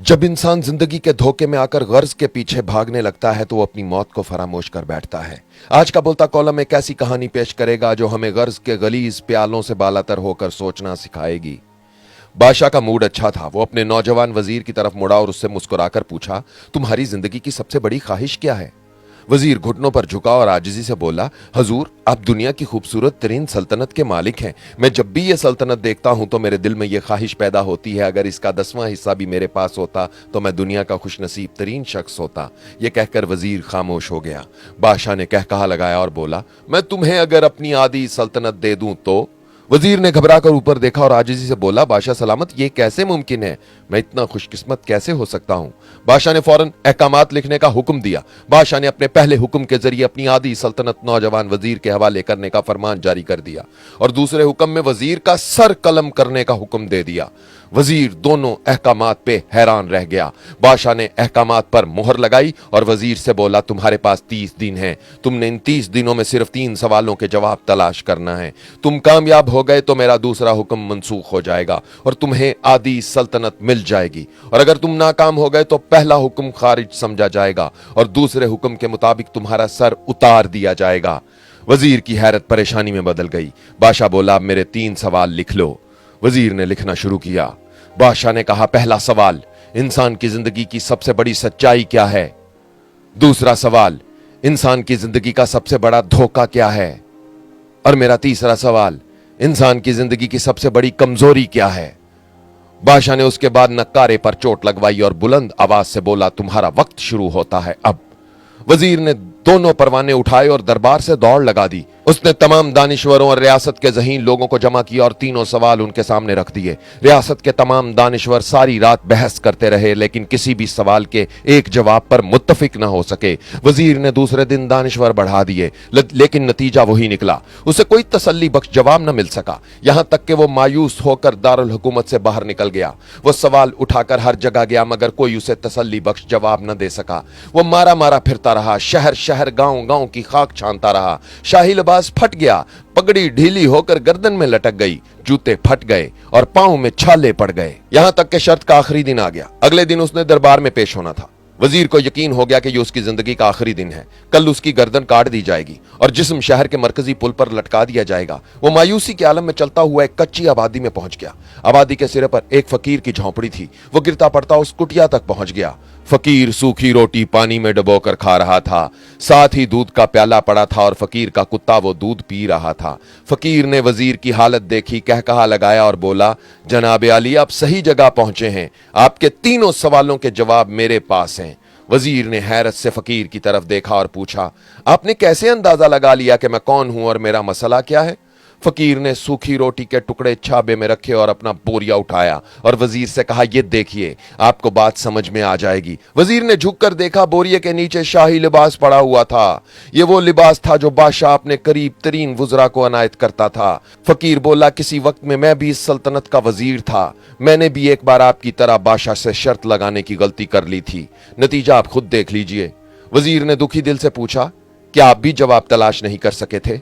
जब इंसान जिंदगी के धोखे में आकर गर्ज के पीछे भागने लगता है तो वो अपनी मौत को फरामोश कर बैठता है। आज का बोलता कॉलम एक ऐसी कहानी पेश करेगा जो हमें गर्ज के गलीज प्यालों से बालातर होकर सोचना सिखाएगी। बादशाह का मूड अच्छा था। वो अपने नौजवान वजीर की तरफ मुड़ा और उससे मुस्कुराकर पूछा, तुम्हारी जिंदगी की सबसे बड़ी ख्वाहिश क्या है? वजीर घुटनों पर झुका और आजिजी से बोला, हजूर, आप दुनिया की खूबसूरत तरीन सल्तनत के मालिक हैं। मैं जब भी ये सल्तनत देखता हूं तो मेरे दिल में ये ख्वाहिश पैदा होती है, अगर इसका 10वां हिस्सा भी मेरे पास होता तो मैं दुनिया का खुशनसीब तरीन शख्स होता। ये कहकर वजीर खामोश हो गया। बादशाह ने कहकहा लगाया और बोला, मैं तुम्हें अगर अपनी आधी सल्तनत दे दूं तो? वजीर ने घबराकर ऊपर देखा और आजिजी से बोला, बादशाह सलामत, ये कैसे मुमकिन है? मैं इतना खुशकिस्मत कैसे हो सकता हूं? बादशाह ने फौरन अहकामात लिखने का हुक्म दिया। बादशाह ने अपने पहले हुक्म के जरिए अपनी आधी सल्तनत नौजवान वजीर के हवाले करने का फरमान जारी कर दिया और दूसरे हुक्म में वजीर का सर कलम करने का हुक्म दे दिया। वजीर दोनों अहकामात पे हैरान रह गया। बादशाह ने अहकामात पर मुहर लगाई और वजीर से बोला, तुम्हारे पास 30 दिन हैं। तुमने इन 30 दिनों में सिर्फ 3 सवालों के जवाब तलाश करना है। तुम कामयाब हो गए तो मेरा दूसरा हुक्म मंसूख हो जाएगा और तुम्हें आधी सल्तनत मिल जाएगी, और अगर तुम नाकाम हो गए तो पहला हुक्म खारिज समझा जाएगा और दूसरे हुक्म के मुताबिक तुम्हारा सर उतार दिया जाएगा। वजीर की हैरत परेशानी में बदल गई। बादशाह बोला, अब मेरे 3 सवाल लिख लो। वजीर ने लिखना शुरू किया। बादशाह ने कहा, पहला सवाल, इंसान की जिंदगी की सबसे बड़ी सच्चाई क्या है? दूसरा सवाल, इंसान की जिंदगी का सबसे बड़ा धोखा क्या है? और मेरा तीसरा सवाल, इंसान की जिंदगी की सबसे बड़ी कमजोरी क्या है? बादशाह ने उसके बाद नक्कारे पर चोट लगवाई और बुलंद आवाज से बोला, तुम्हारा वक्त शुरू होता है अब। वजीर ने दोनों परवाने उठाए और दरबार से दौड़ लगा दी। उसने तमाम दानिश्वरों और रियासत के ज़हीन लोगों को जमा किया और तीनों सवाल उनके सामने रख दिए। रियासत के तमाम दानिश्वर सारी रात बहस करते रहे लेकिन किसी भी सवाल के एक जवाब पर मुत्तफिक न हो सके। वजीर ने दूसरे दिन दानिश्वर बढ़ा दिए लेकिन नतीजा वही निकला। उसे कोई तसल्ली बख्श जवाब न मिल सका, यहां तक कि वो मायूस होकर दारुल हुकूमत से बाहर निकल गया। वो सवाल उठाकर हर जगह गया मगर कोई उसे तसल्ली बख्श जवाब न दे सका। वो मारा मारा फिरता रहा, शहर शहर गांव गांव की खाक छानता रहा। शाही लिबास फट गया, पगड़ी ढीली होकर गर्दन में लटक गई, जूते फट गए और पांव में छाले पड़ गए। यहां तक कि शर्त का आखिरी दिन आ गया। अगले दिन उसने दरबार में पेश होना था। वजीर को यकीन हो गया कि ये उसकी जिंदगी का आखिरी दिन है। कल उसकी गर्दन काट दी जाएगी और जिस्म शहर के मरकजी पुल पर लटका दिया जाएगा। वो मायूसी के आलम में चलता हुआ एक कच्ची आबादी में पहुंच गया। आबादी के सिरे पर एक फकीर की झोंपड़ी थी। वो गिरता पड़ता उस कुटिया तक पहुंच गया। फकीर सूखी रोटी पानी में डुबोकर खा रहा था, साथ ही दूध का प्याला पड़ा था और फकीर का कुत्ता वो दूध पी रहा था। फकीर ने वजीर की हालत देखी, कहकहा लगाया और बोला, जनाब आली, आप सही जगह पहुंचे हैं। आपके तीनों सवालों के जवाब मेरे पास हैं। वजीर ने हैरत से फकीर की तरफ देखा और पूछा, आपने कैसे अंदाजा लगा लिया कि मैं कौन हूं और मेरा मसला क्या है? फकीर ने सूखी रोटी के टुकड़े छाबे में रखे और अपना बोरिया उठाया और वजीर से कहा, ये देखिए, आपको बात समझ में आ जाएगी। वजीर ने झुककर देखा, बोरिये के नीचे शाही लिबास पड़ा हुआ था। ये वो लिबास था जो बादशाह अपने करीब तरीन वुज़रा को अनायत करता था। फकीर बोला, किसी वक्त में मैं भी इस सल्तनत का वजीर था। मैंने भी एक बार आपकी तरह बादशाह से शर्त लगाने की गलती कर ली थी। नतीजा आप खुद देख लीजिए। वजीर ने दुखी दिल से पूछा, क्या आप भी जवाब तलाश नहीं कर सके थे?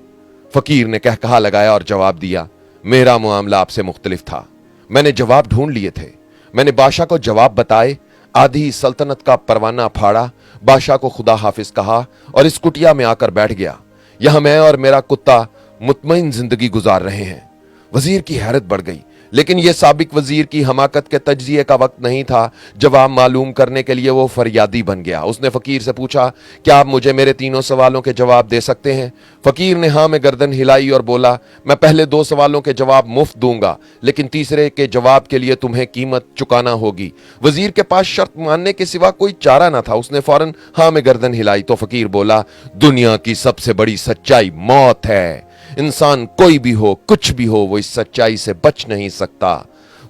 फकीर ने कहकहा लगाया और जवाब दिया, मेरा मामला आपसे मुख्तलिफ था। मैंने जवाब ढूंढ लिए थे। मैंने बादशाह को जवाब बताए, आधी सल्तनत का परवाना फाड़ा, बादशाह को खुदा हाफिज कहा और इस कुटिया में आकर बैठ गया। यहां मैं और मेरा कुत्ता मुतमईन जिंदगी गुजार रहे हैं। वजीर की हैरत बढ़ गई, लेकिन यह साबिक वजीर की हमाकत के तज्जिए का वक्त नहीं था। जवाब मालूम करने के लिए वो फरियादी बन गया। उसने फकीर से पूछा, क्या आप मुझे मेरे तीनों सवालों के जवाब दे सकते हैं? फकीर ने हाँ में गर्दन हिलाई और बोला, मैं पहले 2 सवालों के जवाब मुफ्त दूंगा, लेकिन तीसरे के जवाब के लिए तुम्हें कीमत चुकाना होगी। वजीर के पास शर्त मानने के सिवा कोई चारा ना था। उसने फौरन हाँ में गर्दन हिलाई तो फकीर बोला, दुनिया की सबसे बड़ी सच्चाई मौत है। इंसान कोई भी हो, कुछ भी हो, वो इस सच्चाई से बच नहीं सकता।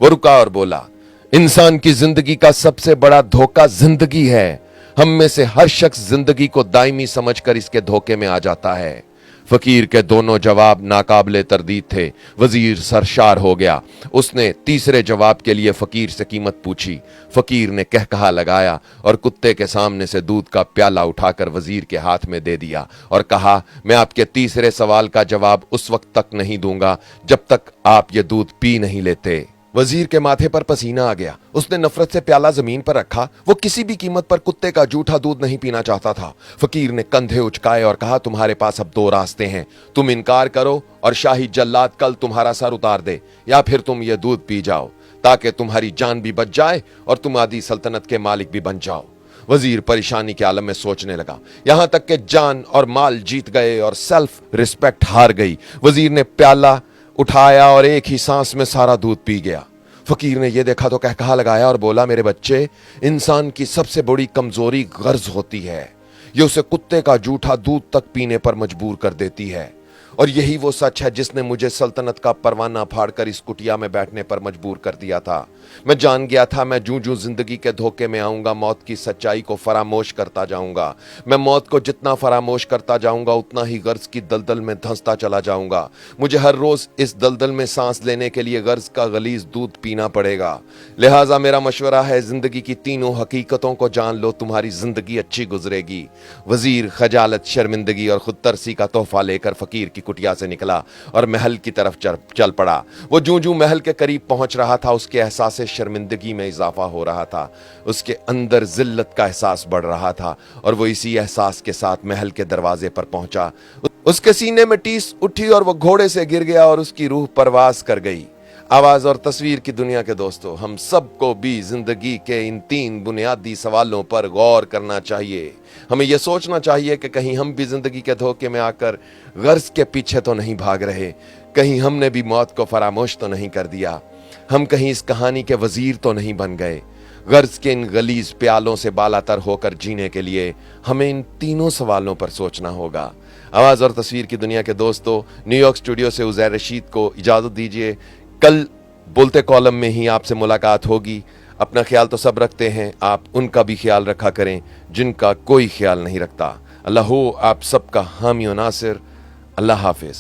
वो रुका और बोला, इंसान की जिंदगी का सबसे बड़ा धोखा जिंदगी है। हम में से हर शख्स जिंदगी को दायमी समझकर इसके धोखे में आ जाता है। फकीर के दोनों जवाब नाकाबिले तरदीद थे। वजीर सरशार हो गया। उसने तीसरे जवाब के लिए फकीर से कीमत पूछी। फकीर ने कहकहा लगाया और कुत्ते के सामने से दूध का प्याला उठाकर वजीर के हाथ में दे दिया और कहा, मैं आपके तीसरे सवाल का जवाब उस वक्त तक नहीं दूंगा जब तक आप ये दूध पी नहीं लेते। वजीर के माथे पर पसीना आ गया। उसने नफरत से प्याला जमीन पर रखा। वो किसी भी कीमत पर कुत्ते का जूठा दूध नहीं पीना चाहता था। फकीर ने कंधे उचकाए और कहा, तुम्हारे पास अब दो रास्ते हैं। तुम इनकार करो और शाही जल्लाद कल तुम्हारा सर उतार दे, या फिर तुम ये दूध पी जाओ ताकि तुम्हारी जान भी बच जाए और तुम आदि सल्तनत के मालिक भी बन जाओ। वजीर परेशानी के आलम में सोचने लगा। यहां तक कि जान और माल जीत गए और सेल्फ रिस्पेक्ट हार गई। वजीर ने प्याला उठाया और एक ही सांस में सारा दूध पी गया। फकीर ने यह देखा तो कहकहा लगाया और बोला, मेरे बच्चे, इंसान की सबसे बड़ी कमजोरी गर्ज होती है। ये उसे कुत्ते का जूठा दूध तक पीने पर मजबूर कर देती है। और यही वो सच है जिसने मुझे सल्तनत का परवाना फाड़कर इस कुटिया में बैठने पर मजबूर कर दिया था। मैं जान गया था मैं जूं जूं जिंदगी के धोखे में आऊंगा, मौत की सच्चाई को फरामोश करता जाऊंगा। मैं मौत को जितना फरामोश करता जाऊंगा उतना ही गर्ज की दलदल में धंसता चला जाऊंगा। मुझे हर रोज इस दलदल में सांस लेने के लिए गर्ज का गलीज दूध पीना पड़ेगा। लिहाजा मेरा मशवरा है, जिंदगी की तीनों हकीकतों को जान लो, तुम्हारी जिंदगी अच्छी गुजरेगी। वजीर खजालत, शर्मिंदगी और खुदतरसी का तोहफा लेकर फकीर की कुटिया से निकला और महल की तरफ चल पड़ा। वो जूं जूं महल के करीब पहुंच रहा था, उसके एहसास शर्मिंदगी में इजाफा हो रहा था। उसके अंदर जिल्लत का एहसास बढ़ रहा था और वो इसी एहसास के साथ महल के दरवाजे पर पहुंचा। उसके सीने में टीस उठी और वो घोड़े से गिर गया और उसकी रूह परवास कर गई। आवाज और तस्वीर की दुनिया के दोस्तों, हम सबको भी जिंदगी के इन तीन बुनियादी सवालों पर गौर करना चाहिए। हमें यह सोचना चाहिए कि कहीं हम भी जिंदगी के धोखे में आकर गर्ज के पीछे तो नहीं भाग रहे, कहीं हमने भी मौत को फरामोश तो नहीं कर दिया, हम कहीं इस कहानी के वजीर तो नहीं बन गए। गर्ज के इन गलीज प्यालों से बालातर होकर जीने के लिए हमें इन तीनों सवालों पर सोचना होगा। आवाज और तस्वीर की दुनिया के दोस्तों, न्यूयॉर्क स्टूडियो से उज़ैर रशीद को इजाजत दीजिए। कल बोलते कॉलम में ही आपसे मुलाकात होगी। अपना ख्याल तो सब रखते हैं, आप उनका भी ख्याल रखा करें जिनका कोई ख्याल नहीं रखता। अल्लाह हो आप सबका हामी और नासिर। अल्लाह हाफिज।